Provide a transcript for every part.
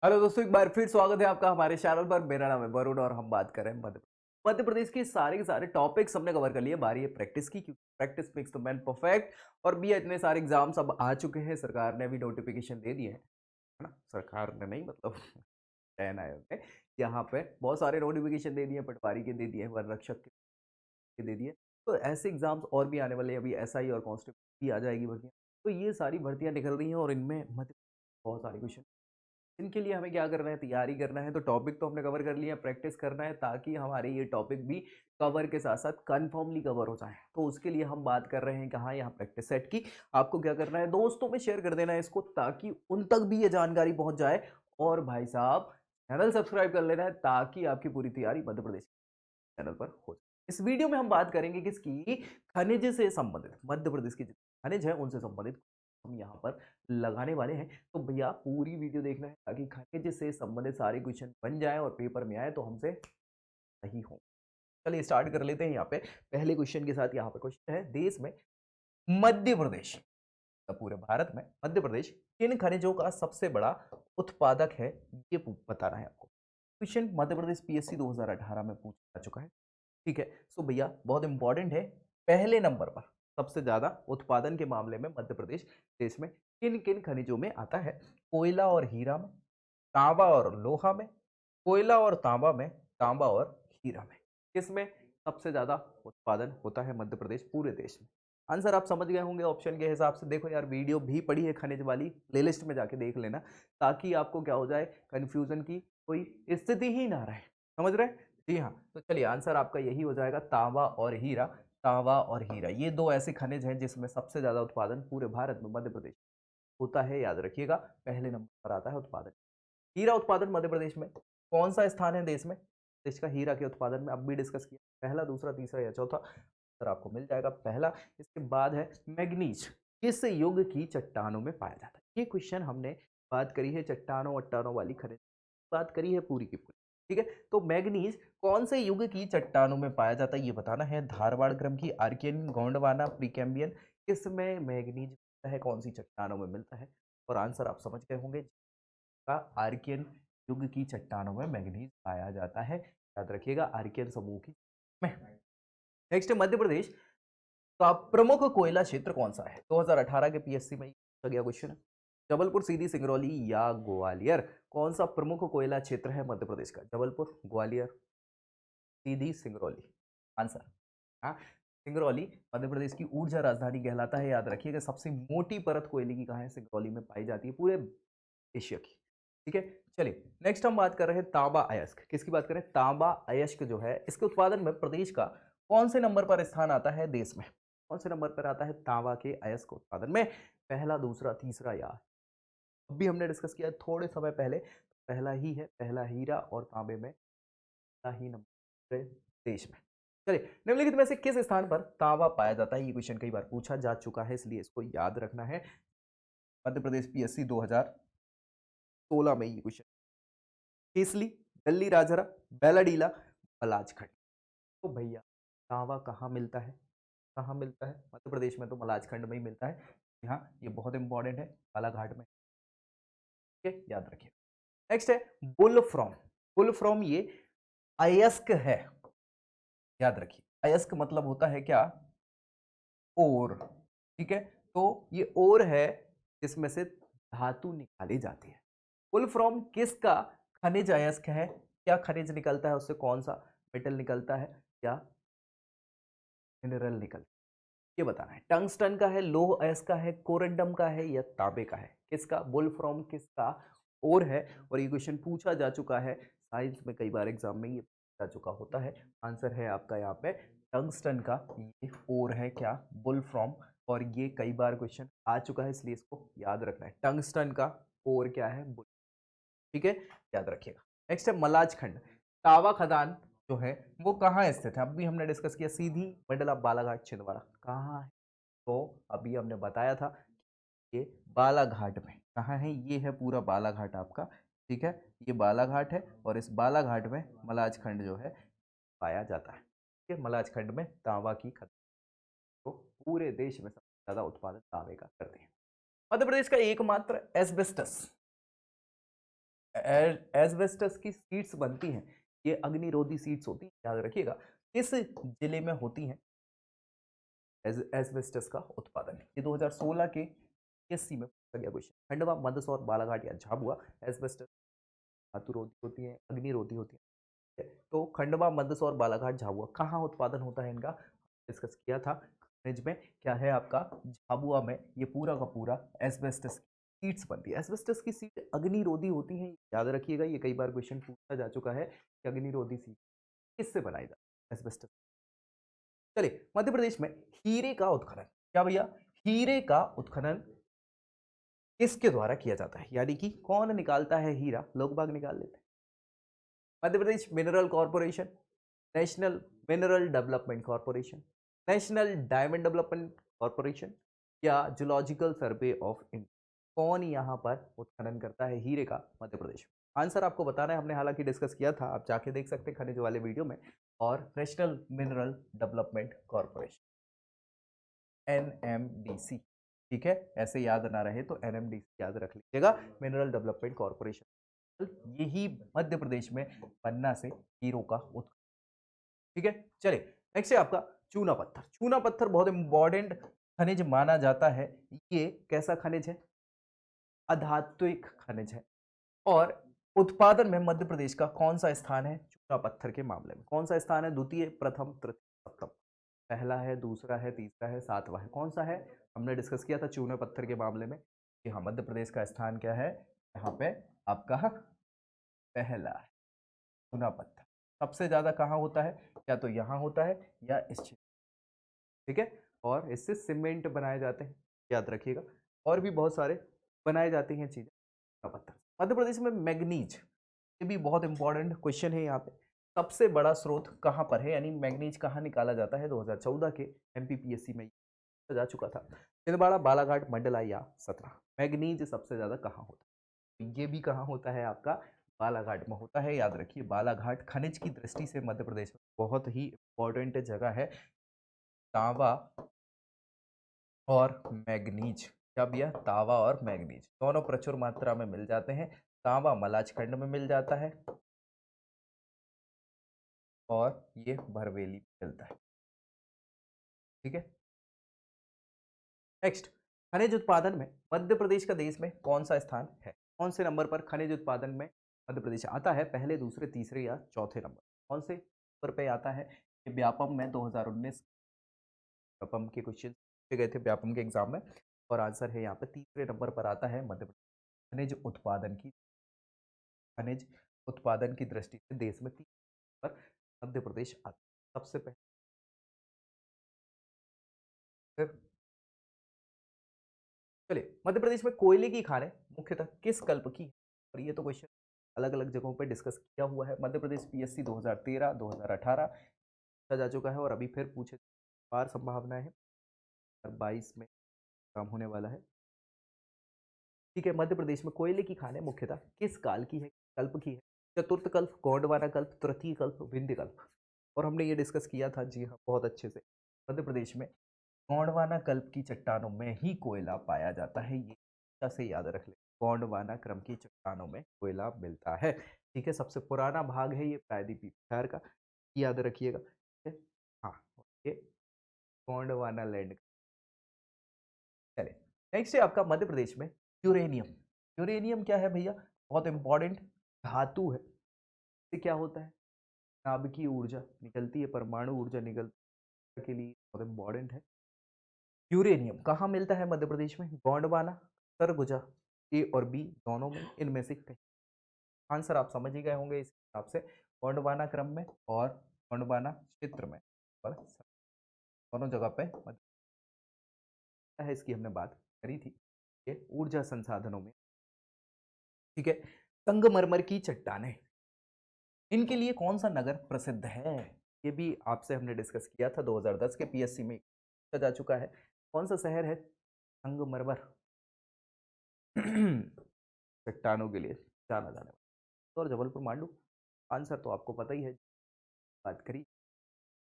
Hello दोस्तों, एक बार फिर स्वागत है आपका हमारे चैनल पर। मेरा नाम है वरुण और हम बात कर रहे हैं मध्य प्रदेश की सारे के सारे टॉपिक्स हमने कवर कर लिए। बारी है प्रैक्टिस की, क्योंकि practice makes the man perfect. और भी इतने सारे एग्जाम्स अब आ चुके हैं, सरकार ने भी नोटिफिकेशन दे दिए है ना। सरकार ने नहीं, मतलब चयन आयोग ने यहाँ पे बहुत सारे नोटिफिकेशन दे दिए, पटवारी के दे दिए, वन रक्षक के दे दिए। तो ऐसे एग्जाम्स और भी आने वाले हैं। अभी एसआई और कांस्टेबल भी आ जाएगी भर्तियां। तो ये सारी भर्तियां निकल रही हैं और इनमें मध्य बहुत सारे क्वेश्चन। इनके लिए हमें क्या करना है, तैयारी करना है। तो टॉपिक तो हमने कवर कर लिया, प्रैक्टिस करना है ताकि हमारे ये टॉपिक भी कवर के साथ साथ कन्फर्मली कवर हो जाए। तो उसके लिए हम बात कर रहे हैं कहाँ, यहाँ प्रैक्टिस सेट की। आपको क्या करना है, दोस्तों में शेयर कर देना है इसको ताकि उन तक भी ये जानकारी पहुंच जाए। और भाई साहब, चैनल सब्सक्राइब कर लेना है ताकि आपकी पूरी तैयारी मध्य प्रदेश चैनल पर हो जाए। इस वीडियो में हम बात करेंगे किसकी, खनिज से संबंधित, मध्य प्रदेश के जितने खनिज है उनसे संबंधित हम यहाँ पर लगाने वाले हैं। तो भैया पूरी वीडियो देखना है ताकि खनिज से संबंधित सारे क्वेश्चन बन जाए और पेपर में आए तो हमसे सही हो। चलिए स्टार्ट कर लेते हैं। यहाँ पे पहले क्वेश्चन के साथ, यहाँ पर क्वेश्चन है, देश में मध्य प्रदेश, पूरे भारत में मध्य प्रदेश किन खनिजों का सबसे बड़ा उत्पादक है, ये बताना है आपको। क्वेश्चन मध्य प्रदेश पीएससी 2018 में पूछा जा चुका है। ठीक है, सो भैया बहुत इंपॉर्टेंट है। पहले नंबर पर सबसे ज्यादा उत्पादन के मामले में मध्य प्रदेश देश में किन किन खनिजों में आता है। कोयला और हीरा में, तांबा और लोहा में, कोयला और तांबा में, तांबा और हीरा में। किसमें सबसे ज्यादा उत्पादन होता है मध्य प्रदेश पूरे देश में। आंसर आप समझ गए होंगे ऑप्शन के हिसाब से। देखो यार, वीडियो भी पड़ी है खनिज वाली, प्लेलिस्ट में जाके देख लेना ताकि आपको क्या हो जाए, कंफ्यूजन की कोई स्थिति ही ना रहे। समझ रहे? जी हाँ। तो चलिए आंसर आपका यही हो जाएगा, तांबा और हीरा। तांबा और हीरा ये दो ऐसे खनिज हैं जिसमें सबसे ज्यादा उत्पादन पूरे भारत में मध्य प्रदेश होता है। याद रखिएगा, पहले नंबर पर आता है उत्पादन। हीरा उत्पादन मध्य प्रदेश में कौन सा स्थान है देश में, देश का हीरा के उत्पादन में अब भी डिस्कस किया, पहला, दूसरा, तीसरा या चौथा। सर आपको मिल जाएगा पहला। इसके बाद है मैग्नीज, किस युग की चट्टानों में पाया जाता है। ये क्वेश्चन हमने बात करी है चट्टानों वट्टानों वाली खनिज, बात करी है पूरी की पूरी। ठीक है, तो मैग्नीज कौन से युग की चट्टानों में पाया जाता है ये बताना है। धारवाड़ क्रम की, आर्कियन, गोंडवाना, प्रीकैम्बियन, किसमें मैग्नीज मिलता है, कौन सी चट्टानों में मिलता है। और आंसर आप समझ गए होंगे, का आर्कियन युग की चट्टानों में मैग्नीज पाया जाता है। याद रखिएगा, आर्कियन समूह की में। नेक्स्ट है मध्य प्रदेश का प्रमुख कोयला क्षेत्र कौन सा है। 2018 के पीएससी में पूछा गया क्वेश्चन है। जबलपुर, सीधी, सिंगरौली या ग्वालियर, कौन सा प्रमुख कोयला क्षेत्र है मध्य प्रदेश का। जबलपुर, ग्वालियर, सीधी, सिंगरौली। आंसर हाँ, सिंगरौली मध्य प्रदेश की ऊर्जा राजधानी कहलाता है। याद रखिएगा, सबसे मोटी परत कोयले की कहाँ है, सिंगरौली में पाई जाती है पूरे एशिया की। ठीक है, चलिए नेक्स्ट हम बात कर रहे हैं तांबा अयस्क। किसकी बात करें, तांबा अयस्क जो है, इसके उत्पादन में प्रदेश का कौन से नंबर पर स्थान आता है देश में। कौन से नंबर पर आता है तांबा के अयस्क उत्पादन में, पहला, दूसरा, तीसरा या। अभी हमने डिस्कस किया थोड़े समय पहले, पहला ही है, पहला हीरा और तांबे में पहला ही नंबर है देश में। चलिए, निम्नलिखित में से किस स्थान पर तांबा पाया जाता है। ये क्वेश्चन कई बार पूछा जा चुका है, इसलिए इसको याद रखना है। मध्य प्रदेश पीएससी 2016 में ये क्वेश्चन, केसली, दल्ली राजहरा, बेलाडीला, मलाजखंड। तो भैया तांबा कहाँ मिलता है, कहाँ मिलता है मध्य प्रदेश में, तो मलाजखंड में ही मिलता है। यहाँ ये बहुत इंपॉर्टेंट है, बालाघाट में। ठीक है, याद रखिए। नेक्स्ट है बुल फ्रॉम। बुल फ्रॉम ये अयस्क है। याद रखिए, अयस्क मतलब होता है क्या, ओर। ठीक है, तो ये ओर है जिसमें से धातु निकाली जाती है। फुल फ्रॉम किसका खनिज अयस्क है, क्या खनिज निकलता है उससे, कौन सा मेटल निकलता है या मिनरल निकलता है, ये बताना है। टंगस्टन का है, लौह अयस्क का है, कोरंडम का है या तांबे का है। किसका बुल फ्रॉम किसका ओर है। और ये क्वेश्चन पूछा जा चुका है साइंस में, कई बार एग्जाम में ये पूछा जा चुका होता है। आंसर है आपका यहाँ पे टंगस्टन का ये ओर है क्या, बुल फ्रॉम। और ये कई बार क्वेश्चन आ चुका है, इसलिए इसको याद रखना है, टंगस्टन का ओर क्या है, बुल। ठीक है, याद रखिएगा। नेक्स्ट है मलाजखंड। टावा खदान जो है वो कहाँ स्थित है, अभी हमने डिस्कस किया, सीधी, मंडला, बालाघाट, छिंदवाड़ा, कहाँ है। तो अभी हमने बताया था ये बालाघाट में। कहाँ है, ये है पूरा बालाघाट आपका। ठीक है, ये बालाघाट है और इस बालाघाट में मलाजखंड जो है पाया जाता है। ठीक है, मलाजखंड में तांबा की खदान, तो पूरे देश में सबसे ज्यादा उत्पादन तांबे का करते हैं। मध्य प्रदेश का एकमात्र एस्बेस्टस एस्बेस्टस की सीड्स बनती हैं, ये अग्निरोधी सीड्स होती हैं, याद रखिएगा। किस जिले में होती हैं एस्बेस्टस का उत्पादन? ये 2016 के पीएससी में पूछा गया क्वेश्चन। खंडवा, मंदसौर, बालाघाट या झाबुआ एस्बेस्टस धातुरोधी होती है, अग्निरोधी होती है। तो खंडवा, मंदसौर, बालाघाट, झाबुआ कहाँ उत्पादन होता है इनका? डिस्कस किया था। खनिज में क्या है आपका? झाबुआ में ये पूरा का पूरा एस्बेस्टस की सीड्स बनती है। एस्बेस्टस की सीड अग्निरोधी होती है, याद रखिएगा। ये कई बार क्वेश्चन पूछा जा चुका है कि अग्निरोधी सीड किससे बनाई जाती है? एस्बेस्टस। चलिए, मध्य प्रदेश में हीरे का उत्खनन, क्या भैया? हीरे का उत्खनन किसके द्वारा किया जाता है? यानी कि कौन निकालता है हीरा? लोग बाग निकाल लेते हैं। Madhya Pradesh mineral corporation, national mineral development corporation, national diamond development corporation या जूलॉजिकल सर्वे ऑफ इंडिया, कौन यहाँ पर उत्खनन करता है हीरे का? मध्य प्रदेश में। आंसर आपको बताना है, हमने हालांकि डिस्कस किया था, आप जाके देख सकते हैं खनिज वाले वीडियो में। और national mineral development corporation, NMDC, ठीक है। ऐसे याद ना रहे तो एनएमडीसी याद रख लीजिएगा, मिनरल डेवलपमेंट कॉर्पोरेशन। यही मध्य प्रदेश में पन्ना से हीरो का उत्खनन, ठीक है। चलिए, नेक्स्ट है आपका चूना पत्थर। चूना पत्थर बहुत इंपॉर्टेंट खनिज माना जाता है। ये कैसा खनिज है? अधात्विक खनिज है। और उत्पादन में मध्य प्रदेश का कौन सा स्थान है चूना पत्थर के मामले में? कौन सा स्थान है? द्वितीय, प्रथम, तृतीय, सप्तम? पहला है, दूसरा है, तीसरा है, सातवां है? कौन सा है? हमने डिस्कस किया था चूने पत्थर के मामले में कि हाँ, मध्य प्रदेश का स्थान क्या है यहाँ पे आपका? पहला है चूना पत्थर। सबसे ज्यादा कहाँ होता है? या तो यहाँ होता है या इस क्षेत्र, ठीक है। और इससे सीमेंट बनाए जाते हैं, याद रखिएगा। और भी बहुत सारे बनाए जाते हैं चीजें चूना पत्थर। मध्य प्रदेश में मैग्नीज, ये भी बहुत इंपॉर्टेंट क्वेश्चन है यहाँ पे। सबसे बड़ा स्रोत कहाँ पर है, यानी मैग्नीज कहाँ निकाला जाता है? 2014 के एमपीपीएससी में जा चुका था। छिंदवाड़ा, बालाघाट, मंडला या सतना? मैग्नीज सबसे ज्यादा कहाँ होता है? ये भी कहाँ होता है आपका? बालाघाट में होता है, याद रखिए। बालाघाट खनिज की दृष्टि से मध्य प्रदेश में बहुत ही इंपॉर्टेंट जगह है। तांबा और मैग्नीज, क्या भैया? तांबा और मैग्नीज दोनों प्रचुर मात्रा में मिल जाते हैं। तांबा मलाजखंड में मिल जाता है और ये भरवेली में मिलता है, ठीक है। नेक्स्ट, खनिज उत्पादन में मध्य प्रदेश का देश में कौन सा स्थान है? कौन से नंबर पर खनिज उत्पादन में मध्य प्रदेश आता है? पहले, दूसरे, तीसरे या चौथे नंबर? कौन से नंबर पे आता है? ये व्यापम में 2019 व्यापम के क्वेश्चन पूछे गए थे व्यापम के एग्जाम में, और आंसर है यहाँ पे तीसरे नंबर पर आता है मध्य प्रदेश। खनिज उत्पादन की दृष्टि से देश में तीसरे पर मध्य प्रदेश आता है सबसे पहले। फिर चलिए, मध्य प्रदेश में कोयले की खानें मुख्यतः किस कल्प की है? और ये तो क्वेश्चन अलग अलग जगहों पे डिस्कस किया हुआ है। मध्य प्रदेश पीएससी 2013, 2018 पूछा जा चुका है और अभी फिर पूछे बार संभावना है और 22 में काम होने वाला है, ठीक है। मध्य प्रदेश में कोयले की खानें मुख्यतः किस काल की है, कल्प की है? चतुर्थ कल्प, गोंडवाना कल्प, तृतीय कल्प, विंध्य कल्प? और हमने ये डिस्कस किया था, जी हाँ, बहुत अच्छे से। मध्य प्रदेश में गोंडवाना कल्प की चट्टानों में ही कोयला पाया जाता है, ये अच्छा से याद रख ले। गोंडवाना क्रम की चट्टानों में कोयला मिलता है, ठीक है। सबसे पुराना भाग है ये प्रायद्वीपीय बिहार का, याद रखिएगा, ठीक है। हाँ, ये गोंडवाना लैंड। चलिए, नेक्स्ट है आपका मध्य प्रदेश में यूरेनियम। यूरेनियम क्या है भैया? बहुत इंपॉर्टेंट धातु है। इससे क्या होता है? नाभिकीय ऊर्जा निकलती है, परमाणु ऊर्जा निकलती है, के लिए बहुत इंपॉर्टेंट है। यूरेनियम कहाँ मिलता है मध्य प्रदेश में? गोंडवाना, सरगुजा, ए और बी दोनों में, इनमें से कहीं? आंसर आप समझ ही गए होंगे इस हिसाब से। गोंडवाना क्रम में और गोंडवाना क्षेत्र में, और दोनों जगह पे है, इसकी हमने बात करी थी। ये ऊर्जा संसाधनों में, ठीक है। संगमरमर की चट्टानें, इनके लिए कौन सा नगर प्रसिद्ध है? ये भी आपसे हमने डिस्कस किया था 2010 के पीएससी में पूछा जा चुका है। कौन सा शहर है संगमरमर चट्टानों के लिए जाना जाने वाला? और जबलपुर, मांडू? आंसर तो आपको पता ही है। बात करी,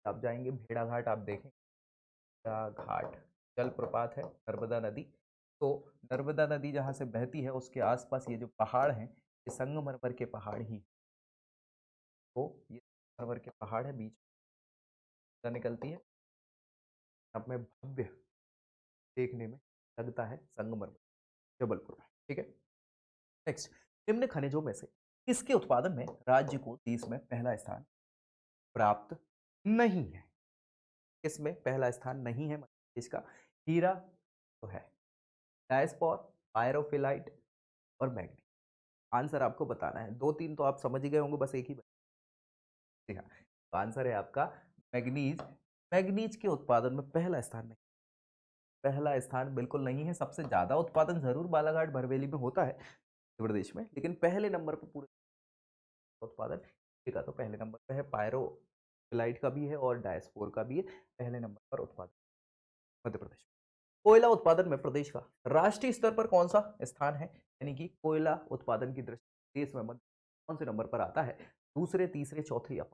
आप जाएंगे भेड़ा घाट, आप देखें भेड़ा घाट जलप्रपात है, नर्मदा नदी। तो नर्मदा नदी जहाँ से बहती है उसके आसपास ये जो पहाड़ हैं, ये संगमरमर के पहाड़ ही, तो ये संगमरमर के पहाड़ है, बीच में निकलती है, अब में भव्य देखने में लगता है संगमरमर, जबलपुर में। ठीक है, नेक्स्ट, निम्न खनिजों में से किसके उत्पादन में राज्य को देश में पहला स्थान प्राप्त नहीं है? किसमें पहला स्थान नहीं है इसका? हीरा तो है, डायस्पोर, पायरोफिलाइट और मैग्नीज। आंसर आपको बताना है, 2-3 तो आप समझ ही गए होंगे, बस एक ही जी हाँ, तो आंसर है आपका मैग्नीज। मैग्नीज के उत्पादन में पहला स्थान नहीं, पहला स्थान बिल्कुल नहीं है। सबसे ज्यादा उत्पादन जरूर बालाघाट बरेली में होता है मध्य प्रदेश में, लेकिन पहले नंबर पर पूरे उत्पादन का तो पहले नंबर पे है, पायरोफिलाइट का भी है और डायस्पोर का भी है, पहले नंबर पर उत्पादन मध्य प्रदेश। कोयला उत्पादन में प्रदेश का राष्ट्रीय स्तर पर कौन सा स्थान है? यानी कि कोयला उत्पादन की दृष्टि देश में मध्य कौन से नंबर पर आता है? दूसरे, तीसरे, चौथे या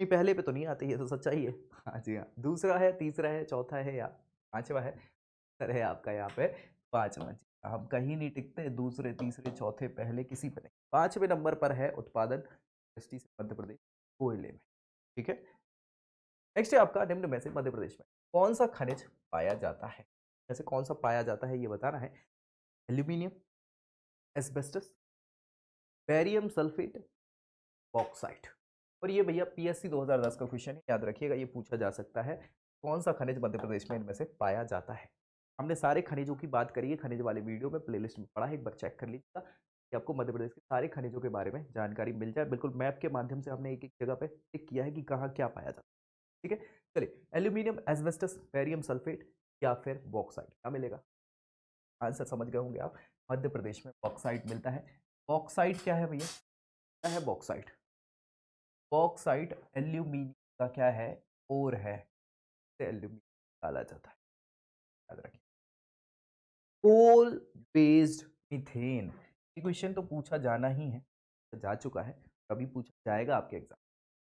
नहीं, पहले पे तो नहीं आती, ये तो सच्चाई है। हाँ जी हाँ, दूसरा है, तीसरा है, चौथा है या पांचवा है? सर है आपका यहाँ पे पांचवा जी। आप कहीं नहीं टिकते, दूसरे, तीसरे, चौथे, पहले किसी पे नहीं, पांचवें नंबर पर है उत्पादन दृष्टि से मध्य प्रदेश कोयले में। ठीक है, नेक्स्ट है आपका, निम्न में से मध्य प्रदेश में कौन सा खनिज पाया जाता है? जैसे कौन सा पाया जाता है ये बताना है। Aluminium, asbestos, barium sulphate, bauxite. और ये भैया पीएससी 2010 का क्वेश्चन है, याद रखिएगा, ये पूछा जा सकता है। कौन सा खनिज मध्य प्रदेश में इनमें से पाया जाता है? हमने सारे खनिजों की बात करी है खनिज वाले वीडियो में, प्लेलिस्ट में पड़ा है, एक बार चेक कर लीजिएगा कि आपको मध्य प्रदेश के सारे खनिजों के बारे में जानकारी मिल जाए। बिल्कुल मैप के माध्यम से हमने एक एक जगह पे टिक किया है कि कहाँ क्या पाया जाता है। ठीक है, चलिए, एल्यूमिनियम, एस्बेस्टस, बेरियम सल्फेट या फिर बॉक्साइट, क्या मिलेगा? आंसर समझ गए होंगे आप, मध्य प्रदेश में बॉक्साइट मिलता है। बॉक्साइट क्या है भैया? क्या है बॉक्साइट? बॉक्साइट एल्यूमिनियम का क्या है? ओर है, एल्यूमिनियम निकाला जाता है, याद रखिए। कोल बेस्ड मीथेन, ये क्वेश्चन तो पूछा जाना ही है, जा चुका है, कभी पूछा जाएगा आपके एग्जाम,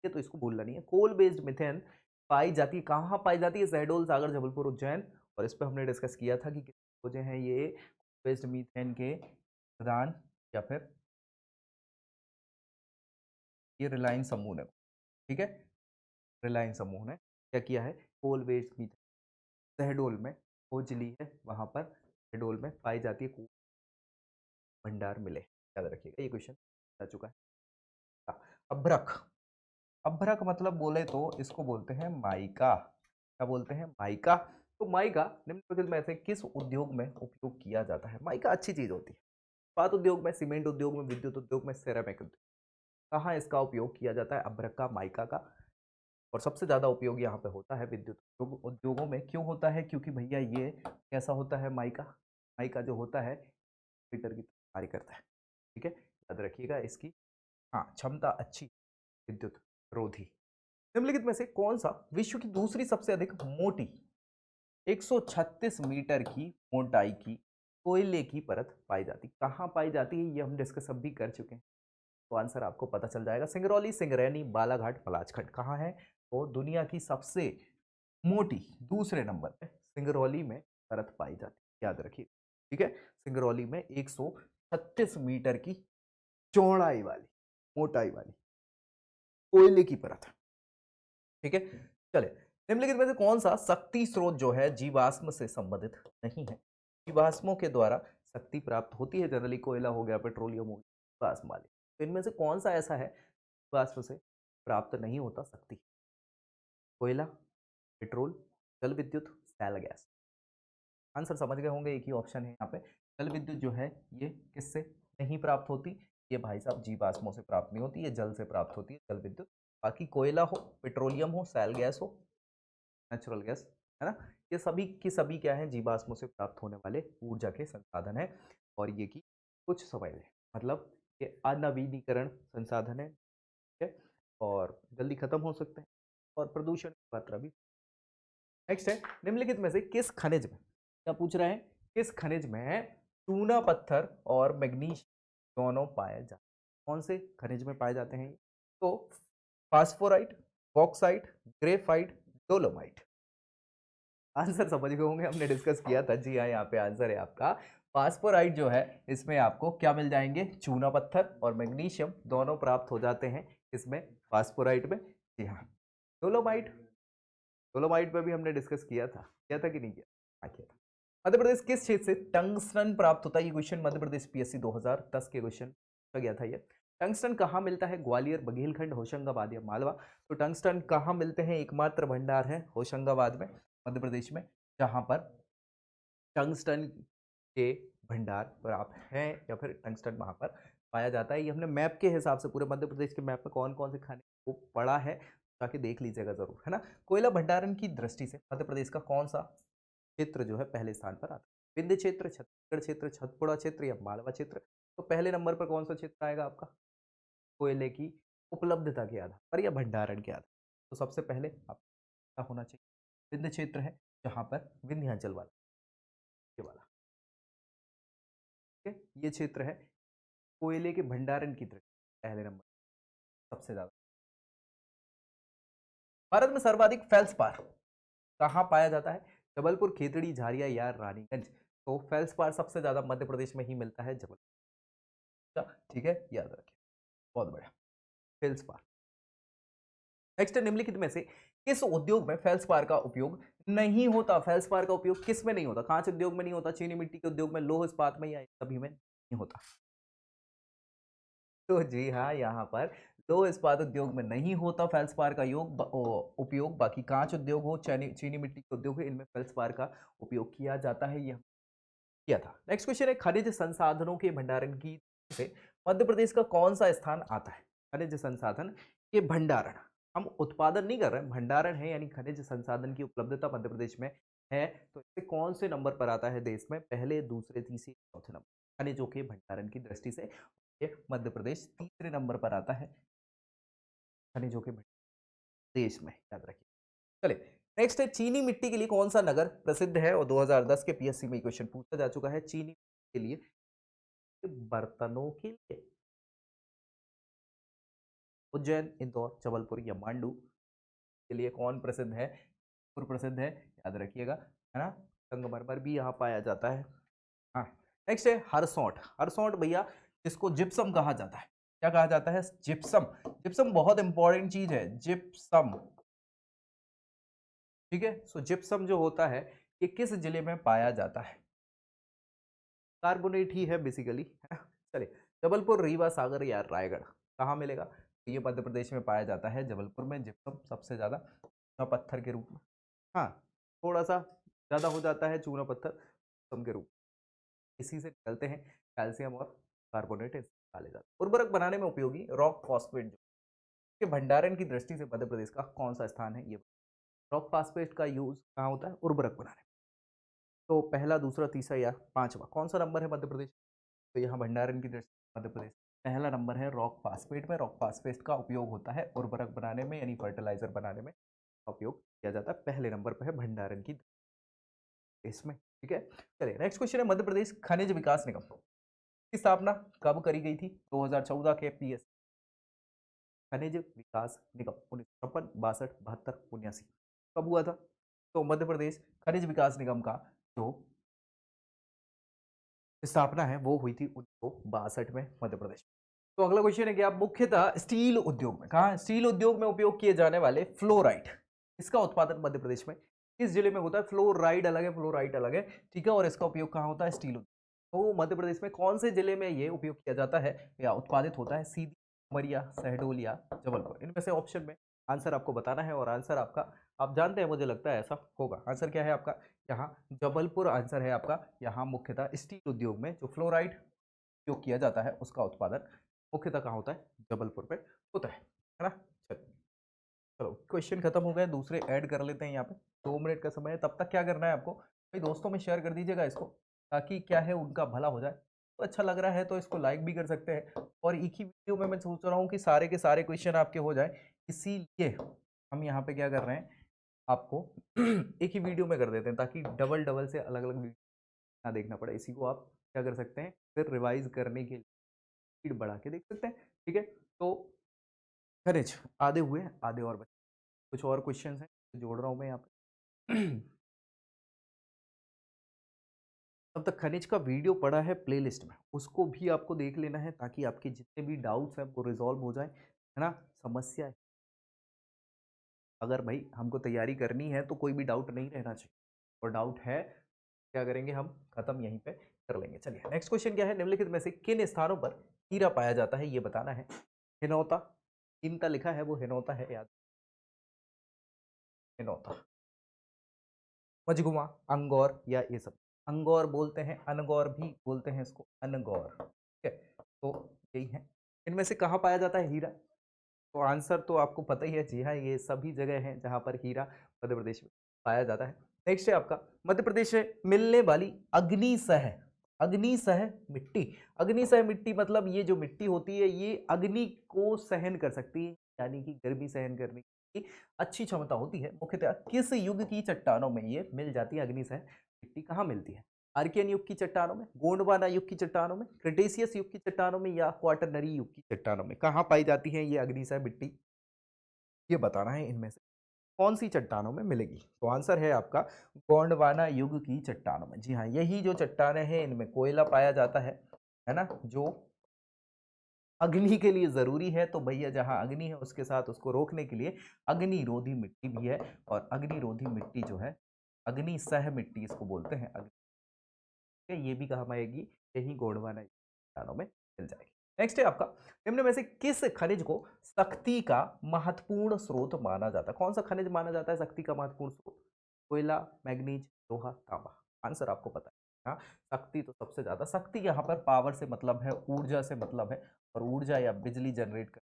ये तो इसको भूलना नहीं है। कोल बेस्ड मीथेन पाई जाती है, कहाँ पाई जाती है? शहडोल, सागर, जबलपुर, उज्जैन। और इस पर हमने डिस्कस किया था कि कितने वजह हैं ये बेस्ड मीथेन के प्रदान, या फिर ये रिलायंस समूह ने, ठीक है, रिलायंस समूह ने क्या किया है? कोल बेस्ड मीथेन शहडोल में खोज ली है, वहां पर शहडोल में पाई जाती है कोल भंडार मिले, याद रखिएगा, ये क्वेश्चन आ चुका है। हाँ, अभ्रक, अभ्रक मतलब बोले तो इसको बोलते हैं माइका। क्या बोलते हैं? माइका। तो माइका निम्नलिखित में से किस उद्योग में उपयोग किया जाता है? माइका अच्छी चीज होती है, इस्पात उद्योग में, सीमेंट उद्योग में, विद्युत उद्योग में, सिरेमिक उद्योग, कहाँ इसका उपयोग किया जाता है? अभ्रक का, माइका का। और सबसे ज्यादा उपयोग यहाँ पे होता है विद्युत उद्योगों में। क्यों होता है? क्योंकि भैया ये कैसा होता है माइका? माइका जो होता है हीटर की तरह कार्य करता है। ठीक है, याद रखिएगा इसकी हाँ क्षमता अच्छी, विद्युत रोधी। निम्नलिखित में से कौन सा विश्व की दूसरी सबसे अधिक मोटी 136 मीटर की मोटाई की कोयले की परत पाई जाती? कहाँ पाई जाती है ये हम डिस्कस अब भी कर चुके हैं, तो आंसर आपको पता चल जाएगा। सिंगरौली, सिंगरैनी, बालाघाट, पलाचखंड कहाँ है? तो दुनिया की सबसे मोटी दूसरे नंबर पे सिंगरौली में परत पाई जाती है, याद रखिए। ठीक है, सिंगरौली में 136 मीटर की चौड़ाई वाली, मोटाई वाली कोयले की परत। ठीक है, चले, निम्नलिखित में से कौन सा शक्ति स्रोत जो है जीवाश्म से संबंधित नहीं है? जीवाश्मों के द्वारा शक्ति प्राप्त होती है जनरली, कोयला हो गया, पेट्रोलियम हो गया, जीवाश्म वाले, तो इनमें से कौन सा ऐसा है जीवाश्म से प्राप्त नहीं होता शक्ति? कोयला, पेट्रोल, जल विद्युत, सैल गैस। आंसर समझ गए होंगे, एक ही ऑप्शन है यहाँ पे। जल विद्युत जो है ये किससे नहीं प्राप्त होती? ये भाई साहब जीवाश्मों से प्राप्त नहीं होती, ये जल से प्राप्त होती है, जल विद्युत। बाकी कोयला हो, पेट्रोलियम हो, सैल गैस हो, नेचुरल गैस, है ना, ये सभी की सभी क्या है? जीवाश्मों से प्राप्त होने वाले ऊर्जा के संसाधन है। और ये की कुछ समय में, मतलब ये अनवीनीकरण संसाधन है, ठीक है, और जल्दी खत्म हो सकते हैं, और प्रदूषण की मात्रा भी। नेक्स्ट है, निम्नलिखित में से किस खनिज में, क्या पूछ रहे हैं, किस खनिज में चूना पत्थर और मैग्नीशियम दोनों पाए जाते हैं? कौन से खनिज में पाए जाते हैं ये? तो फास्फोराइट, बॉक्साइट, ग्रेफाइट, डोलोमाइट। आंसर समझ गए होंगे, हमने डिस्कस किया था, जी हाँ, यहाँ पे आंसर है आपका फास्फोराइट जो है इसमें आपको क्या मिल जाएंगे, चूना पत्थर और मैग्नीशियम दोनों प्राप्त हो जाते हैं इसमें फास्फोराइट में। जी हाँ। डोलोमाइट, डोलोमाइट पे भी हमने डिस्कस किया था कि नहीं किया? हाँ किया था। मध्य प्रदेश किस क्षेत्र से टंगस्टन प्राप्त होता है? ये क्वेश्चन मध्य प्रदेश पीएससी 2010 के क्वेश्चन पूछा गया था। ये टंगस्टन कहाँ मिलता है? ग्वालियर, बघेलखंड, होशंगाबाद या मालवा। तो टंगस्टन कहाँ मिलते हैं? एकमात्र भंडार है होशंगाबाद में, मध्य प्रदेश में, जहां पर टंगस्टन के भंडार प्राप्त हैं या फिर टंगस्टन वहां पर पाया जाता है। ये हमने मैप के हिसाब से पूरे मध्य प्रदेश के मैप में कौन कौन से खाने को पड़ा है ताकि देख लीजिएगा जरूर, है ना। कोयला भंडारण की दृष्टि से मध्य प्रदेश का कौन सा क्षेत्र जो है पहले स्थान पर आता है? विंध्य क्षेत्र, छत्तीसगढ़ क्षेत्र, छतपुड़ा क्षेत्र या मालवा क्षेत्र। तो पहले नंबर पर कौन सा क्षेत्र आएगा आपका? कोयले की उपलब्धता के आधार पर या भंडारण के आधार। तो सबसे पहले आपका होना चाहिए विंध्य क्षेत्र है, जहां पर विंध्याचल वाला, ये वाला, ठीक है, ये क्षेत्र है कोयले के भंडारण की दृष्टि से पहले नंबर सबसे ज्यादा। भारत में सर्वाधिक फेल्सपार कहाँ पाया जाता है? जबलपुर, खेतड़ी, झारिया या रानीगंज। तो फेल्सपार सबसे ज्यादा मध्य प्रदेश में ही मिलता है, जबलपुर का, ठीक है, याद रखिए। बहुत बढ़िया, फेल्सपार। नेक्स्ट, निम्नलिखित में से किस उद्योग में फेल्सपार का उपयोग नहीं होता? फेल्सपार का उपयोग किस में नहीं होता? कांच उद्योग में नहीं होता, चीनी मिट्टी के उद्योग में, लौह इस्पात में, या सभी में नहीं होता? तो जी हाँ, यहाँ पर लौह इस्पात उद्योग में नहीं होता फेल्सपार का उपयोग। बाकी कांच उद्योग हो, चीनी चीनी मिट्टी के उद्योग हो, इनमें फेल्सपार का उपयोग किया जाता है, यह किया था। नेक्स्ट क्वेश्चन है, खनिज संसाधनों के भंडारण की से मध्य प्रदेश का कौन सा स्थान आता है? खनिज संसाधन के भंडारण, हम उत्पादन नहीं कर रहे हैं, भंडारण है, यानी खनिज संसाधन की उपलब्धता मध्य प्रदेश में है। तो इससे कौन से नंबर पर आता है देश में? पहले, दूसरे, तीसरे, चौथे नंबर खनिजों के भंडारण की दृष्टि से ये मध्य प्रदेश तीसरे नंबर पर आता है खनिजों के देश में, याद रखिए। चलिए, नेक्स्ट है, चीनी मिट्टी के लिए कौन सा नगर प्रसिद्ध है? और 2010 के पीएससी में क्वेश्चन पूछा जा चुका है। चीनी के लिए, बर्तनों के लिए, उज्जैन, इंदौर, जबलपुर या मांडू के लिए कौन प्रसिद्ध है? प्रसिद्ध है, याद रखिएगा, है ना। संगमरमर भी यहाँ पाया जाता है। हाँ। नेक्स्ट है हरसौंठ। हरसौंठ भैया, जिसको जिप्सम कहा जाता है, क्या कहा जाता है? जिप्सम। जिप्सम बहुत इंपॉर्टेंट चीज है, जिप्सम, ठीक है। सो जिप्सम जो होता है, ये किस जिले में पाया जाता है? कार्बोनेट ही है बेसिकली, है ना। चलिए, जबलपुर, रीवा, सागर या रायगढ़ कहाँ मिलेगा? तो ये मध्य प्रदेश में पाया जाता है, जबलपुर में जिप्सम सबसे ज्यादा चूना पत्थर के रूप में। हाँ, थोड़ा सा ज्यादा हो जाता है चूना पत्थर जिप्सम के रूप में। इसी से निकलते हैं कैल्शियम और कार्बोनेट निकाले जाते हैं। उर्वरक बनाने में उपयोगी रॉक फॉस्फेट जो के भंडारण की दृष्टि से मध्य प्रदेश का कौन सा स्थान है? ये रॉक फॉस्फेट का यूज कहाँ होता है? उर्वरक बनाने में। तो पहला, दूसरा, तीसरा या पांचवा कौन सा नंबर है मध्य प्रदेश? तो यहाँ भंडारण की दृष्टि से मध्य प्रदेश पहला नंबर है रॉक फास्फेट में। रॉक फास्फेट का उपयोग होता है उर्वरक बनाने में, यानी फर्टिलाइजर बनाने में का उपयोग किया जाता है। पहले नंबर पर है भंडारण की इसमें, ठीक है। चलिए, नेक्स्ट क्वेश्चन है, मध्य प्रदेश खनिज विकास निगम की स्थापना कब करी गई थी? 2014 के पीएस खनिज विकास निगम 1956, 62, 72, 79 कब हुआ था? तो मध्य प्रदेश खनिज विकास निगम का जो स्थापना है वो हुई थी 1962 में, मध्य प्रदेश। तो अगला क्वेश्चन है कि आप मुख्यतः स्टील उद्योग में, कहा स्टील उद्योग में उपयोग किए जाने वाले फ्लोराइड, इसका उत्पादन मध्य प्रदेश में किस जिले में होता है? फ्लोराइड अलग है, फ्लोराइड अलग है, ठीक है। और इसका उपयोग कहाँ होता है? स्टील उद्योग। तो मध्य प्रदेश में कौन से जिले में ये उपयोग किया जाता है या उत्पादित होता है? सीधी, उमरिया, शहडोल या जबलपुर। इनमें से ऑप्शन में आंसर आपको बताना है, और आंसर आपका आप जानते हैं, मुझे लगता है ऐसा होगा। आंसर क्या है आपका? यहाँ जबलपुर आंसर है आपका। यहाँ मुख्यतः स्टील उद्योग में जो फ्लोराइड उपयोग किया जाता है उसका उत्पादन मुख्यतः कहाँ होता है? जबलपुर पे होता है ना। चलो, चलो क्वेश्चन खत्म हो गए, दूसरे ऐड कर लेते हैं यहाँ पे। 2 मिनट का समय है, तब तक क्या करना है आपको? भाई दोस्तों में शेयर कर दीजिएगा इसको, ताकि क्या है उनका भला हो जाए। तो अच्छा लग रहा है तो इसको लाइक भी कर सकते हैं। और एक ही वीडियो में मैं सोच रहा हूँ कि सारे के सारे क्वेश्चन आपके हो जाए, इसीलिए हम यहाँ पे क्या कर रहे हैं, आपको एक ही वीडियो में कर देते हैं, ताकि डबल डबल से अलग अलग वीडियो ना देखना पड़े। इसी को आप क्या कर सकते हैं, फिर रिवाइज करने के लिए स्पीड बढ़ा के देख सकते हैं, ठीक है। तो खनिज आधे हुए, आधे और बचे। कुछ और क्वेश्चंस हैं जोड़ रहा हूं मैं यहाँ पे। तब तक खनिज का वीडियो पड़ा है प्लेलिस्ट में, उसको भी आपको देख लेना है ताकि आपके जितने भी डाउट्स हैं वो रिजॉल्व हो जाए, है ना। समस्या अगर भाई हमको तैयारी करनी है तो कोई भी डाउट नहीं रहना चाहिए, और डाउट है क्या करेंगे हम, खत्म यहीं पे कर लेंगे। चलिए नेक्स्ट क्वेश्चन क्या है, निम्नलिखित में से किन स्थानों पर हीरा पाया जाता है ये बताना है। हिनौता, इनका लिखा है वो हिनौता है, याद, हिनौता, मजगुमा, अंगौर या ये सब, अंगौर बोलते हैं, अनगौर भी बोलते हैं इसको, अनगौर, ठीक है। तो यही है, इनमें से कहाँ पाया जाता है हीरा, तो आंसर तो आपको पता ही है, जी हाँ, ये सभी जगह हैं जहाँ पर हीरा मध्य प्रदेश में पाया जाता है। नेक्स्ट है आपका, मध्य प्रदेश में मिलने वाली अग्निसह, अग्निसह मिट्टी, अग्निसह मिट्टी मतलब ये जो मिट्टी होती है ये अग्नि को सहन कर सकती है, यानी कि गर्मी सहन करने की अच्छी क्षमता होती है। मुख्यतः किस युग की चट्टानों में ये मिल जाती है अग्निसह मिट्टी, कहाँ मिलती है, आर्कियन युग की चट्टानों में, गोंडवाना युग की चट्टानों में, क्रिटेशियस युग की चट्टानों में, या क्वाटरनरी युग की चट्टानों में, कहाँ पाई जाती है ये अग्निसह मिट्टी, ये बताना है इनमें से कौन सी चट्टानों में मिलेगी। तो आंसर है आपका गोंडवाना युग की चट्टानों में। जी हाँ, यही जो चट्टानें हैं इनमें कोयला पाया जाता है ना, जो अग्नि के लिए जरूरी है। तो भैया जहां अग्नि है उसके साथ उसको रोकने के लिए अग्निरोधी मिट्टी भी है, और अग्निरोधी मिट्टी जो है अग्नि सह मिट्टी इसको बोलते हैं, ये भी कहाँ आएगी, यही गोंडवाना चट्टानों में मिल जाएगी। नेक्स्ट है आपका, निम्न में से किस खनिज को शक्ति का महत्वपूर्ण स्रोत माना जाता है, कौन सा खनिज माना जाता है शक्ति का महत्वपूर्ण स्रोत, कोयला, मैग्नीज, लोहा, तांबा, आंसर आपको पता है। हाँ, शक्ति तो सबसे ज्यादा, शक्ति यहाँ पर पावर से मतलब है, ऊर्जा से मतलब है, और ऊर्जा या बिजली जनरेट कर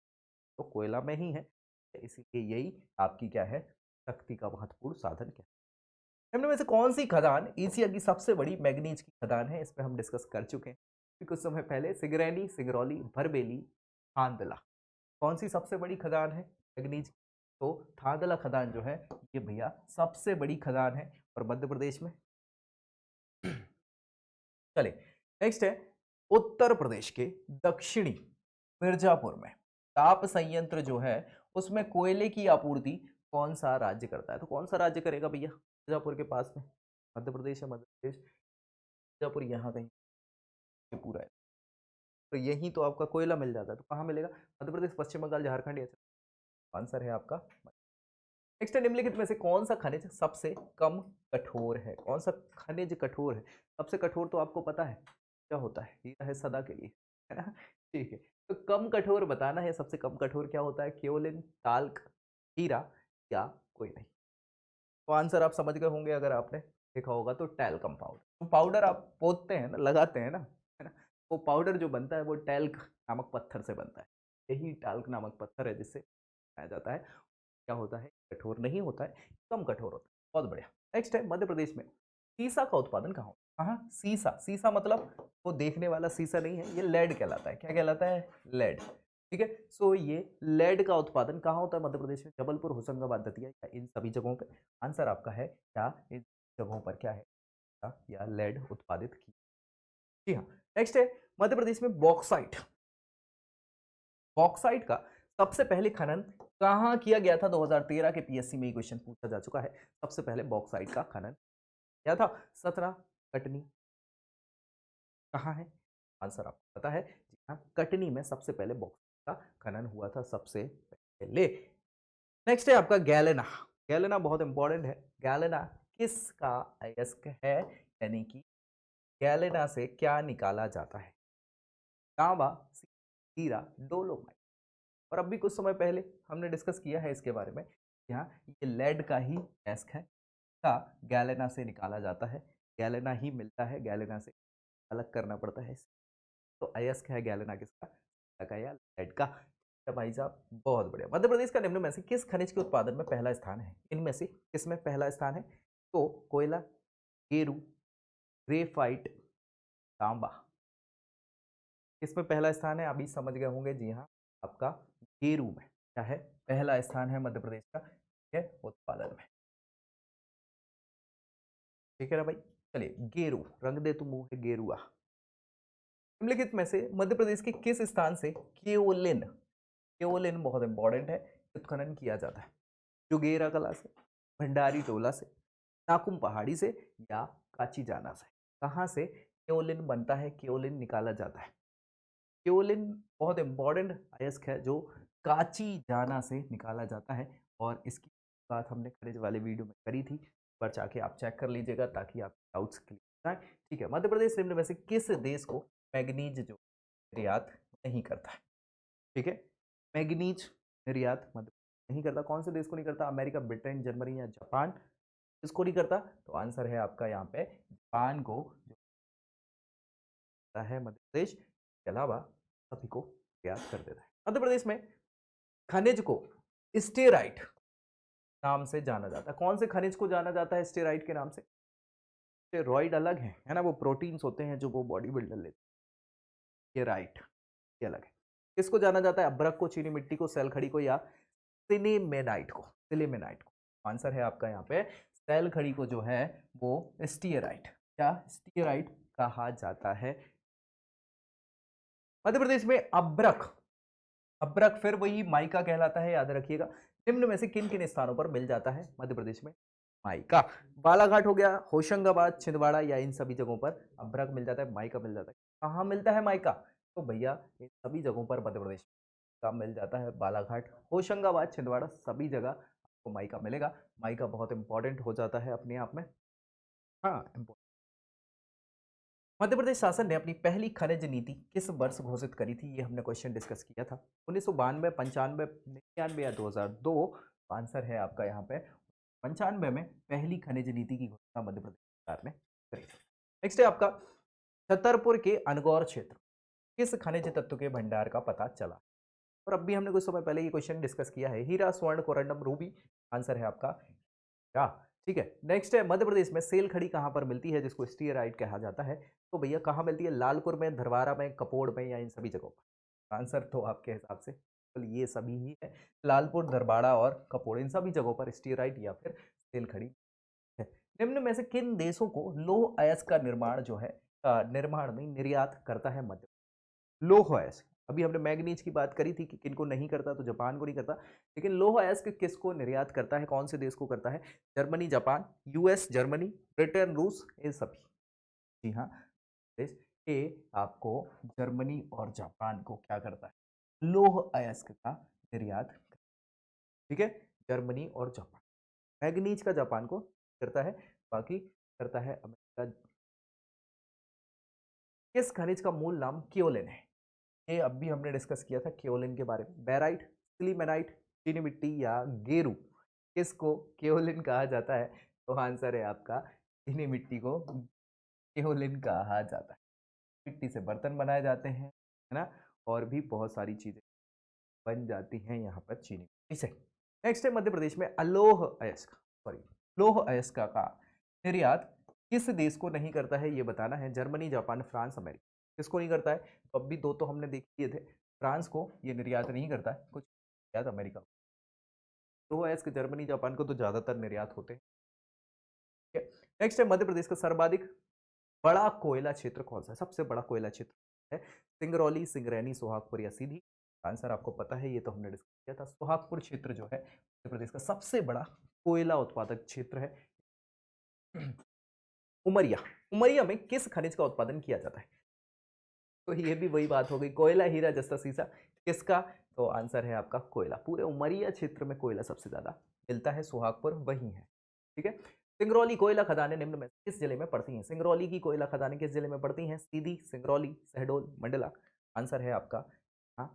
तो कोयला में ही है, इसीलिए यही आपकी क्या है, शक्ति का महत्वपूर्ण साधन क्या है। निम्न में से कौन सी खदान एशिया की सबसे बड़ी मैग्नीज की खदान है, इस पर हम डिस्कस कर चुके हैं कुछ समय पहले, सिगरैनी, सिंगरौली, भरबेली, थांदला, कौन सी सबसे बड़ी खदान है मैग्नीज की, तो थांदला खदान जो है ये भैया सबसे बड़ी खदान है, और मध्य प्रदेश में। चले नेक्स्ट है, उत्तर प्रदेश के दक्षिणी मिर्जापुर में ताप संयंत्र जो है उसमें कोयले की आपूर्ति कौन सा राज्य करता है, तो कौन सा राज्य करेगा भैया, मिर्जापुर के पास में, मध्य प्रदेश है, मध्य प्रदेश, मिर्जापुर यहाँ कहीं ये पूरा है, तो यही तो आपका कोयला मिल जाता है, तो कहाँ मिलेगा, मध्य प्रदेश, पश्चिम बंगाल, झारखंड, या आंसर है आपका। नेक्स्ट, निम्नलिखित में से कौन सा खनिज सबसे कम कठोर है, कौन सा खनिज कठोर है, सबसे कठोर तो आपको पता है क्या होता है, हीरा है सदा के लिए, है ना, ठीक है। तो कम कठोर बताना है, सबसे कम कठोर क्या होता है, केओलिन, टाल्क, हीरा, या कोई नहीं। तो आंसर आप समझ गए होंगे, अगर आपने देखा होगा तो टैल्कम पाउडर, तो पाउडर आप पोतते हैं ना, लगाते हैं ना, है ना, वो पाउडर जो बनता है वो टैल्क नामक पत्थर से बनता है, यही टैल्क नामक पत्थर है जिससे बनाया जाता है। क्या होता है, कठोर नहीं होता है, कम कठोर होता है, बहुत बढ़िया। नेक्स्ट है, मध्य प्रदेश में सीसा का उत्पादन कहाँ होता है, कहाँ, सीसा, सीसा मतलब वो देखने वाला सीसा नहीं है, ये लेड कहलाता है, क्या कहलाता है, लेड, ठीक है। सो ये लेड का उत्पादन कहाँ होता है मध्य प्रदेश में, जबलपुर, होशंगाबाद, दतिया, या इन सभी जगहों पे, आंसर आपका है क्या, इन जगहों पर क्या है, या लेड उत्पादित की, जी हाँ। नेक्स्ट है, मध्य प्रदेश में बॉक्साइट, बॉक्साइट का सबसे पहले खनन कहाँ किया गया था, 2013 के पीएससी में क्वेश्चन पूछा जा चुका है, सबसे पहले बॉक्साइट का खनन किया था, 17, कटनी, कहाँ है, आंसर आपको पता है, जी हाँ, कटनी में सबसे पहले बॉक्साइट का खनन हुआ था सबसे पहले। नेक्स्ट है आपका गैलेना, गैलेना बहुत इंपॉर्टेंट है, गैलेना किसका अयस्क है, यानी कि गैलेना से क्या निकाला जाता है, तांबा, हीरा, डोलोमाइट, और अब भी कुछ समय पहले हमने डिस्कस किया है इसके बारे में, यहाँ ये लेड का ही अयस्क है, का गैलेना से निकाला जाता है, गैलेना ही मिलता है, गैलेना से अलग करना पड़ता है, तो अयस्क है गैलेना किसका, का या लेड का, भाई साहब बहुत बढ़िया। मध्य प्रदेश का निम्न में से किस खनिज के उत्पादन में पहला स्थान है, इनमें से किसमें पहला स्थान है, तो कोयला, गेरू, ग्रेफाइट, तांबा, किसमें पहला स्थान है, अभी समझ गए होंगे, जी हाँ, आपका गेरू में क्या है, पहला स्थान है मध्य प्रदेश का, ठीक है, उत्पादन में, ठीक है ना भाई। चलिए, गेरू, रंग दे तू मुंह है गेरुआ, निम्नलिखित में से मध्य प्रदेश के किस स्थान से केओलिन, केओलिन बहुत इंपॉर्टेंट है, उत्खनन किया जाता है, जुगेरा कला से, भंडारी टोला से, नाकुम पहाड़ी से, या काची जाना से, कहाँ से केओलिन बनता है, केओलिन निकाला जाता है। केओलिन बहुत इंपॉर्टेंट अयस्क है जो काची जाना से निकाला जाता है, और इसकी बात हमने खनिज वाले वीडियो में करी थी, पर जाके आप चेक कर लीजिएगा ताकि आप डाउट्स क्लियर हो जाए। ठीक है, मध्य प्रदेश निम्न में से किस देश को मैग्नीज जो निर्यात नहीं करता है? ठीक है, मैग्नीज निर्यात मध्य प्रदेश नहीं करता। कौन से देश को नहीं करता? अमेरिका, ब्रिटेन, जर्मनी या जापान? किसको नहीं करता? तो आंसर है आपका यहाँ पे जापान को जो करता है मध्य प्रदेश, के अलावा सभी को निर्यात कर देता है। मध्य प्रदेश में खनिज को स्टेराइट नाम से जाना जाता है। कौन से खनिज को जाना जाता है स्टेराइट के नाम से? स्टेरॉइड अलग है ना, वो प्रोटीन्स होते हैं जो वो बॉडी बिल्डर लेते हैं। स्टेराइट ये अलग है। किसको जाना जाता है? अभ्रक को, चीनी मिट्टी को, सेल खड़ी को, या सिलीमेनाइट को? सिलीमेनाइट को। आंसर है आपका यहाँ पे सेल खड़ी को जो है वो स्टीयराइट, क्या स्टीयराइट कहा जाता है। मध्य प्रदेश में अभ्रक, अभ्रक फिर वही माइका कहलाता है, याद रखिएगा। निम्न में से किन किन स्थानों पर मिल जाता है मध्य प्रदेश में माइका? बालाघाट हो गया, होशंगाबाद, छिंदवाड़ा, या इन सभी जगहों पर अभ्रक मिल जाता है, माइका मिल जाता है। कहाँ मिलता है माइका? तो भैया इन सभी जगहों पर मध्य प्रदेश का मिल जाता है। बालाघाट, होशंगाबाद, छिंदवाड़ा, सभी जगह आपको माइका मिलेगा। माइका बहुत इंपॉर्टेंट हो जाता है अपने आप में। हाँ, important। मध्य प्रदेश शासन ने अपनी पहली खनिज नीति किस वर्ष घोषित करी थी? ये हमने क्वेश्चन डिस्कस किया था। 1992, 95, 99 या 2002? आंसर है आपका यहाँ पे 95 में पहली खनिज नीति की घोषणा मध्य प्रदेश सरकार ने करी थी। नेक्स्ट है आपका छतरपुर के अनगौर क्षेत्र किस खनिज तत्व के भंडार का पता चला? और अब भी हमने कुछ समय पहले ये क्वेश्चन डिस्कस किया है। हीरा, स्वर्ण, कोरंडम, रूबी? आंसर है आपका हीरा। ठीक है, नेक्स्ट है मध्य प्रदेश में सेल खड़ी कहाँ पर मिलती है जिसको स्टीयराइट कहा जाता है? तो भैया कहाँ मिलती है? लालपुर में, धरवारा में, कपोड़ में, या इन सभी जगहों पर? आंसर तो आपके हिसाब से तो ये सभी ही है, लालपुर, धरवाड़ा और कपोड़, इन सभी जगहों पर स्टीयराइट या फिर सेल खड़ी है। निम्न में से किन देशों को लौह अयस्क का निर्माण जो है निर्माण में निर्यात करता है मध्य? लौह अयस्क, अभी हमने मैग्नीज की बात करी थी कि किनको नहीं करता, तो जापान को नहीं करता, लेकिन लौह अयस्क किसको निर्यात करता है, कौन से देश को करता है? Germany, Japan, US, Germany, Britain, रूस, ये सभी। जी हाँ, देश ये आपको जर्मनी और जापान को क्या करता है? लौह अयस्क का निर्यात। ठीक है, जर्मनी और जापान। मैग्नीज का जापान को करता है, बाकी करता है अमेरिका। किस खनिज का मूल नाम केओलिन है? ये अब भी हमने डिस्कस किया था केओलिन के बारे में। बैराइट, सिलीमेनाइट, चीनी मिट्टी, या गेरू? किसको केओलिन कहा जाता है? तो आंसर है आपका चीनी मिट्टी को केओलिन कहा जाता है। मिट्टी से बर्तन बनाए जाते हैं, है ना, और भी बहुत सारी चीजें बन जाती हैं यहाँ पर चीनी मिट्टी से। नेक्स्ट है मध्य प्रदेश में अलोह अयस्क, सॉरी लोह अयस्क का निर्यात किस देश को नहीं करता है? ये बताना है। Germany, Japan, France, America? किसको नहीं करता है? तो अब भी दो तो हमने देख लिए थे। फ्रांस को ये निर्यात नहीं करता है, कुछ निर्यात अमेरिका को। लोह अयस्क जर्मनी, जापान को तो ज्यादातर निर्यात होते हैं। ठीक है, नेक्स्ट है मध्य प्रदेश का सर्वाधिक बड़ा कोयला क्षेत्र कौन सा है? सबसे बड़ा कोयला क्षेत्र है सिंगरौली, सिंगरैनी, सोहागपुर, या सीधी? आंसर आपको पता है, ये तो हमने डिस्कस किया था। सोहागपुर क्षेत्र जो है मध्य प्रदेश का सबसे बड़ा कोयला उत्पादक क्षेत्र है। उमरिया, उमरिया में किस खनिज का उत्पादन किया जाता है? तो ये भी वही बात हो गई, कोयला, हीरा, जस्ता, सीसा, किसका? तो आंसर है आपका कोयला। पूरे उमरिया क्षेत्र में कोयला सबसे ज्यादा मिलता है, सोहागपुर वही है। ठीक है, सिंगरौली कोयला खदानें निम्न में किस जिले में पड़ती हैं? सिंगरौली की कोयला खदानें किस जिले में पड़ती हैं? सीधी, सिंगरौली, शहडोल, मंडला? आंसर है आपका हाँ,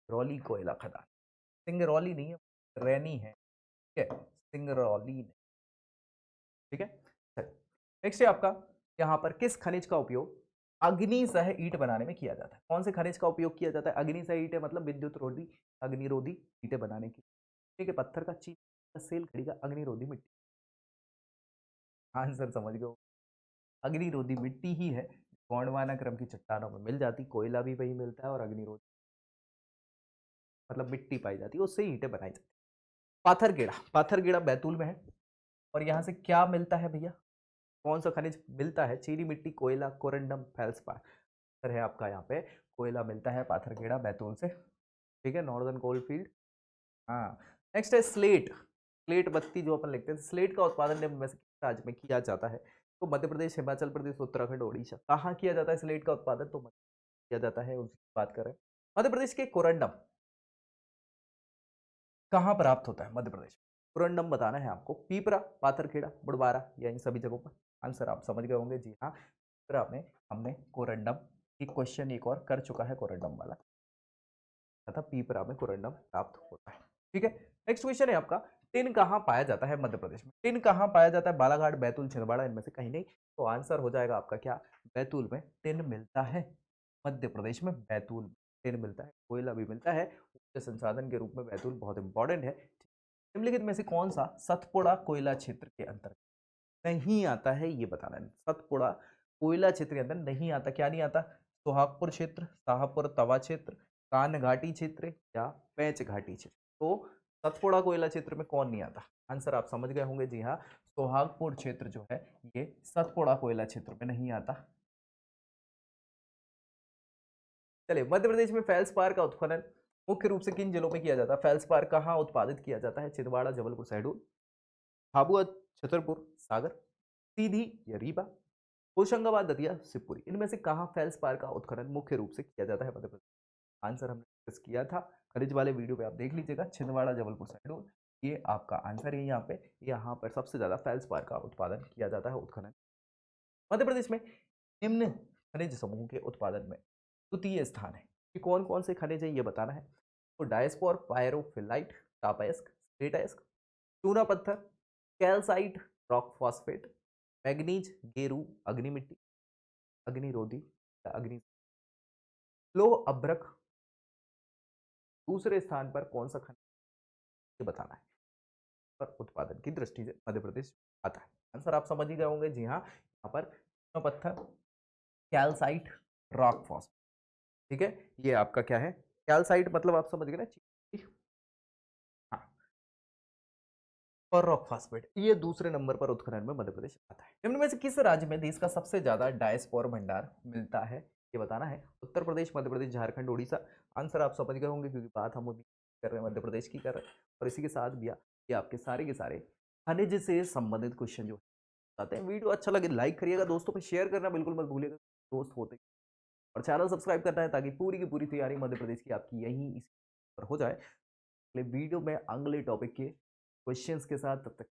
सिंगरौली कोयला खदान। सिंगरौली नहीं है, रैनी है। ठीक है, सिंगरौली नहीं। ठीक है, नेक्स्ट है आपका यहाँ पर किस खनिज का उपयोग अग्नि सह ईंट बनाने में किया जाता है? कौन से खनिज का उपयोग किया जाता है? अग्नि सह ईंटें मतलब विद्युत रोधी, अग्निरोधी ईंटें बनाने की। ठीक है, पत्थर का, चीनी का, सेल खड़ी का, अग्निरोधी मिट्टी? आंसर समझ गए, अग्निरोधी मिट्टी ही है। गोंडवाना क्रम की चट्टानों में मिल जाती, कोयला भी वही मिलता है, और अग्निरोधी मतलब मिट्टी पाई जाती है, उससे ईंटें बनाई जाती है। पाथरगेड़ा, पाथरगेड़ा बैतूल में है, और यहाँ से क्या मिलता है भैया? कौन सा खनिज मिलता है? चीनी मिट्टी, कोयला, कोरंडम, फेल्सपार? है आपका यहाँ पे कोयला मिलता है पाथरखेड़ा बैतूल से। ठीक है, नॉर्दर्न कोल फील्ड। हाँ, नेक्स्ट है स्लेट, स्लेट बत्ती जो अपन लिखते हैं, स्लेट का उत्पादन निम्न में से किस राज्य में किया जाता है? तो मध्य प्रदेश, हिमाचल प्रदेश, उत्तराखंड, ओडिशा। कहाँ किया जाता है स्लेट का उत्पादन? तो किया जाता है, उसकी बात करें मध्य प्रदेश के कोरंडम कहाँ प्राप्त होता है मध्य प्रदेश में? कोरंडम बताना है आपको। पीपरा, पाथरखेड़ा, बुडवारा या इन सभी जगहों पर। आंसर आप समझ गए होंगे, जी हाँ। पीपरा में हमने कोरंडम, एक क्वेश्चन एक और कर चुका है कोरंडम वाला, तथा पीपरा में कोरंडम प्राप्त होता है। ठीक है, नेक्स्ट क्वेश्चन है आपका, टिन कहाँ पाया जाता है मध्य प्रदेश में? टिन कहाँ पाया जाता है? बालाघाट, बैतूल, छिंदवाड़ा, इनमें से कहीं नहीं। तो आंसर हो जाएगा आपका क्या? बैतूल में टिन मिलता है। मध्य प्रदेश में बैतूल में टिन मिलता है, कोयला भी मिलता है। ऊर्जा संसाधन के रूप में बैतूल बहुत इंपॉर्टेंट है। निम्नलिखित में से कौन सा सतपुड़ा कोयला क्षेत्र के अंतर्गत नहीं आता है? ये बताना है। सतपुड़ा कोयला क्षेत्र के अंदर नहीं आता। क्या नहीं आता? सुहागपुर क्षेत्र, शाहपुर तवा क्षेत्र, कान घाटी क्षेत्र या पैंच घाटी क्षेत्र। तो सतपुड़ा कोयला क्षेत्र में कौन नहीं आता? आंसर आप समझ गए होंगे, जी हाँ। सुहागपुर क्षेत्र जो है ये सतपुड़ा कोयला क्षेत्र में नहीं आता। चलिए, मध्य प्रदेश में फेल्सपार का उत्खनन मुख्य रूप से किन जिलों में किया जाता है? फेल्सपार कहाँ उत्पादित किया जाता है? छिंदवाड़ा, जबलपुर, शहडोल, झाबुआ, छतरपुर, सागर, सीधी या रीवा, होशंगाबाद, दतिया, शिवपुरी। इनमें से कहाँ फेल्सपार का उत्खनन मुख्य रूप से किया जाता है मध्य प्रदेश? आंसर हमने डिस्कस किया था, खनिज वाले वीडियो पे आप देख लीजिएगा। छिंदवाड़ा, जबलपुर, शहडोल, ये आपका आंसर है। यहाँ पर सबसे ज्यादा फेल्सपार का उत्पादन किया जाता है, उत्खनन। मध्य प्रदेश में निम्न खनिज समूह के उत्पादन में द्वितीय स्थान है। कि कौन कौन से खनिज है ये बताना है। तो डायस्पोर, पायरोफिलाइट, टापाइस्क, स्लेटाइस्क, चूना पत्थर, कैल्साइट, रॉक फॉस्फेट, मैग्नीज, गेरू, अग्नि मिट्टी, अग्निरोधी या अग्नि, लोह अभ्रक। दूसरे स्थान पर कौन सा खनिज ये बताना है। पर उत्पादन की दृष्टि से मध्य प्रदेश आता है। आंसर आप समझ ही गए होंगे, जी हाँ। यहाँ पर चूना पत्थर, कैल्साइट, रॉक फॉस्फेट। ठीक है, ये आपका क्या है? कैल्साइट मतलब आप समझ गए ना, हाँ। और रॉक फास्फेट ये दूसरे नंबर पर उत्खनन में मध्य प्रदेश आता है। निम्न में से किस राज्य में देश का सबसे ज्यादा डायस्पोर भंडार मिलता है? ये बताना है। उत्तर प्रदेश, मध्य प्रदेश, झारखंड, उड़ीसा। आंसर आप समझ गए होंगे, क्योंकि बात हम अभी कर रहे हैं मध्य प्रदेश की कर रहे हैं। और इसी के साथ भी ये आपके सारे के सारे खनिज से संबंधित क्वेश्चन जो आते हैं। वीडियो अच्छा लगे लाइक करिएगा, दोस्तों पे शेयर करना बिल्कुल मत भूलिएगा, दोस्त होते। और चैनल सब्सक्राइब करना है, ताकि पूरी की पूरी तैयारी मध्य प्रदेश की आपकी यहीं इस पर हो जाए। अगले वीडियो में अगले टॉपिक के क्वेश्चंस के साथ, तब तक